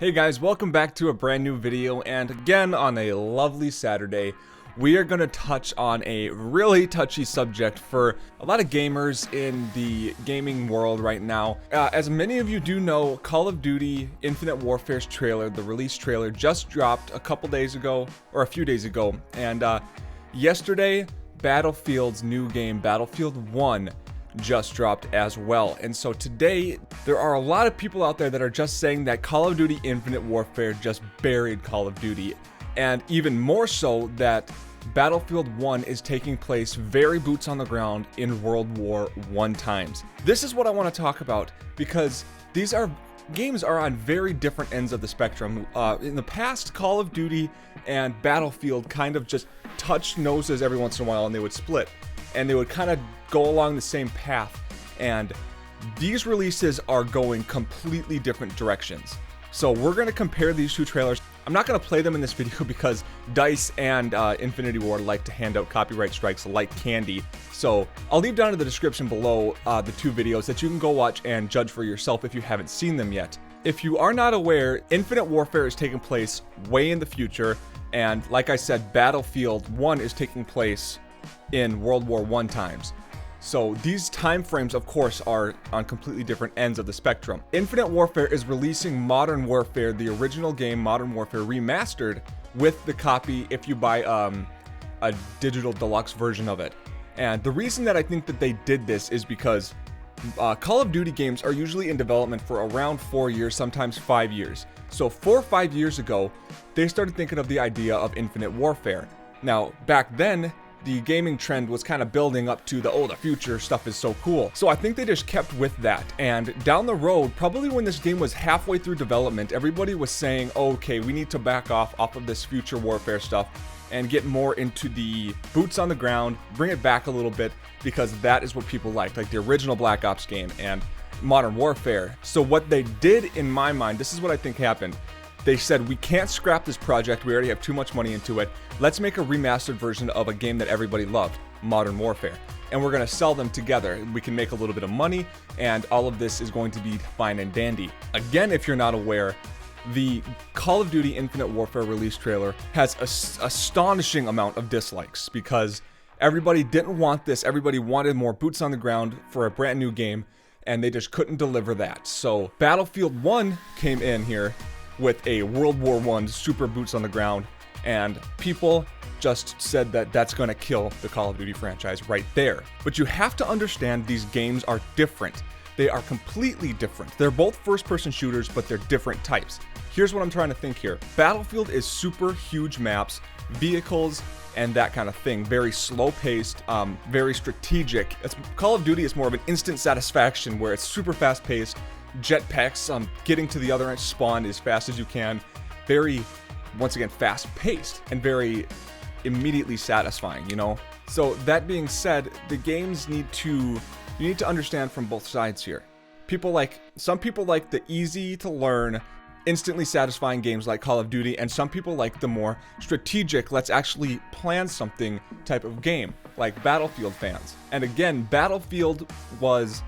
Hey guys, welcome back to a brand new video, and again on a lovely Saturday, we are going to touch on a really touchy subject for a lot of gamers in the gaming world right now. As many of you do know, Call of Duty Infinite Warfare's trailer, the release trailer, just dropped a couple days ago, or a few days ago, and yesterday, Battlefield's new game, Battlefield 1, just dropped as well. And so today there are a lot of people out there that are just saying that Call of Duty Infinite Warfare just buried Call of Duty, and even more so that Battlefield 1 is taking place very boots on the ground in World War I times. This is what I want to talk about because games are on very different ends of the spectrum. In the past, Call of Duty and Battlefield kind of just touched noses every once in a while, and they would split, and they would kind of go along the same path, and these releases are going completely different directions. So we're going to compare these two trailers. I'm not going to play them in this video because DICE and Infinity Ward like to hand out copyright strikes like candy. So I'll leave down in the description below the two videos that you can go watch and judge for yourself if you haven't seen them yet. If you are not aware, Infinite Warfare is taking place way in the future, and like I said, Battlefield 1 is taking place in World War I times. So these time frames, of course, are on completely different ends of the spectrum. Infinite Warfare is releasing Modern Warfare, the original game Modern Warfare remastered, with the copy if you buy a digital deluxe version of it. And the reason that I think that they did this is because Call of Duty games are usually in development for around 4 years, sometimes 5 years. So 4 or 5 years ago, they started thinking of the idea of Infinite Warfare. Now, back then, the gaming trend was kind of building up to the future stuff is so cool. So I think they just kept with that. And down the road, probably when this game was halfway through development, everybody was saying, okay, we need to back off of this future warfare stuff and get more into the boots on the ground, bring it back a little bit, because that is what people like the original Black Ops game and Modern Warfare. So what they did, in my mind, this is what I think happened. They said, we can't scrap this project, we already have too much money into it. Let's make a remastered version of a game that everybody loved, Modern Warfare. And we're gonna sell them together. We can make a little bit of money, and all of this is going to be fine and dandy. Again, if you're not aware, the Call of Duty Infinite Warfare release trailer has an astonishing amount of dislikes because everybody didn't want this. Everybody wanted more boots on the ground for a brand new game, and they just couldn't deliver that. So Battlefield 1 came in here with a World War I super boots on the ground, and people just said that that's going to kill the Call of Duty franchise right there. But you have to understand these games are different. They are completely different. They're both first-person shooters, but they're different types. Here's what I'm trying to think here. Battlefield is super huge maps, vehicles, and that kind of thing. Very slow-paced, very strategic. Call of Duty is more of an instant satisfaction where it's super fast-paced, jetpacks, getting to the other end spawn as fast as you can. Very, once again, fast-paced and very immediately satisfying, you know? So that being said, the games you need to understand from both sides here. Some people like the easy to learn, instantly satisfying games like Call of Duty, and some people like the more strategic, let's actually plan something type of game, like Battlefield fans. And again, Battlefield was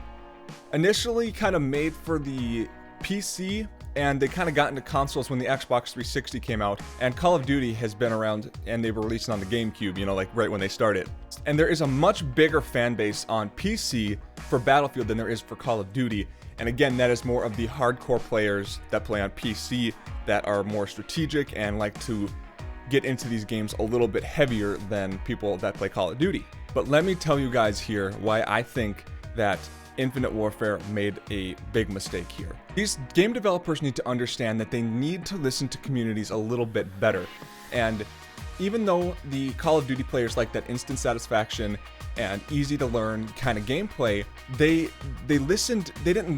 initially kind of made for the PC, and they kind of got into consoles when the Xbox 360 came out, and Call of Duty has been around, and they were released on the GameCube, you know, like right when they started. And there is a much bigger fan base on PC for Battlefield than there is for Call of Duty. And again, that is more of the hardcore players that play on PC that are more strategic and like to get into these games a little bit heavier than people that play Call of Duty. But let me tell you guys here why I think that Infinite Warfare made a big mistake here. These game developers need to understand that they need to listen to communities a little bit better. And even though the Call of Duty players like that instant satisfaction and easy to learn kind of gameplay, they didn't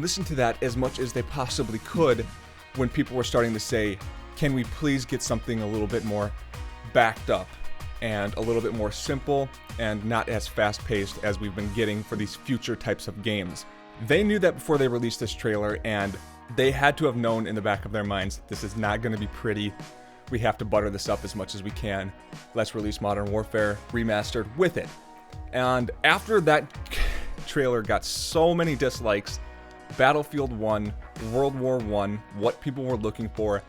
listen to that as much as they possibly could when people were starting to say, can we please get something a little bit more backed up and a little bit more simple and not as fast-paced as we've been getting for these future types of games. They knew that before they released this trailer, and they had to have known in the back of their minds, this is not going to be pretty. We have to butter this up as much as we can. Let's release Modern Warfare remastered with it. And after that trailer got so many dislikes, Battlefield 1 World War I, what people were looking for,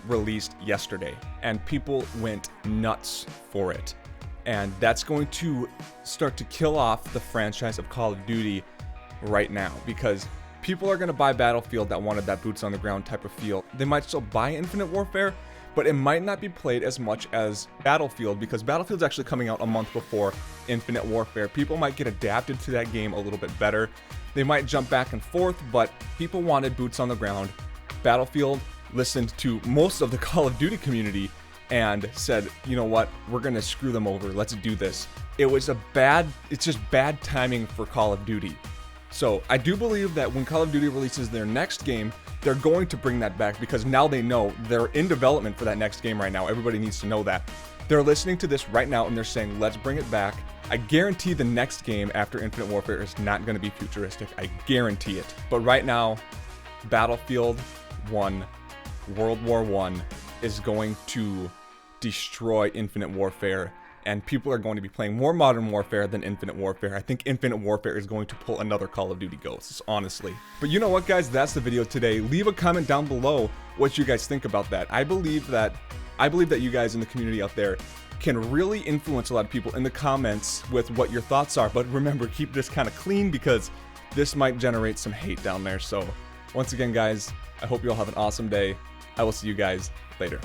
released yesterday, and people went nuts for it. And that's going to start to kill off the franchise of Call of Duty right now, because people are going to buy Battlefield that wanted that boots on the ground type of feel. They might still buy Infinite Warfare, but it might not be played as much as Battlefield, because Battlefield's actually coming out a month before Infinite Warfare. People might get adapted to that game a little bit better. They might jump back and forth, but people wanted boots on the ground. Battlefield listened to most of the Call of Duty community and said, you know what, we're gonna screw them over, let's do this. It's just bad timing for Call of Duty. So I do believe that when Call of Duty releases their next game, they're going to bring that back, because now they know they're in development for that next game right now. Everybody needs to know that. They're listening to this right now and they're saying, let's bring it back. I guarantee the next game after Infinite Warfare is not going to be futuristic. I guarantee it. But right now, Battlefield 1, World War I is going to destroy Infinite Warfare, and people are going to be playing more Modern Warfare than Infinite Warfare. I think Infinite Warfare is going to pull another Call of Duty Ghosts, honestly. But you know what, guys? That's the video today. Leave a comment down below what you guys think about that. I believe that you guys in the community out there can really influence a lot of people in the comments with what your thoughts are. But remember, keep this kind of clean, because this might generate some hate down there. So once again, guys, I hope you all have an awesome day. I will see you guys later.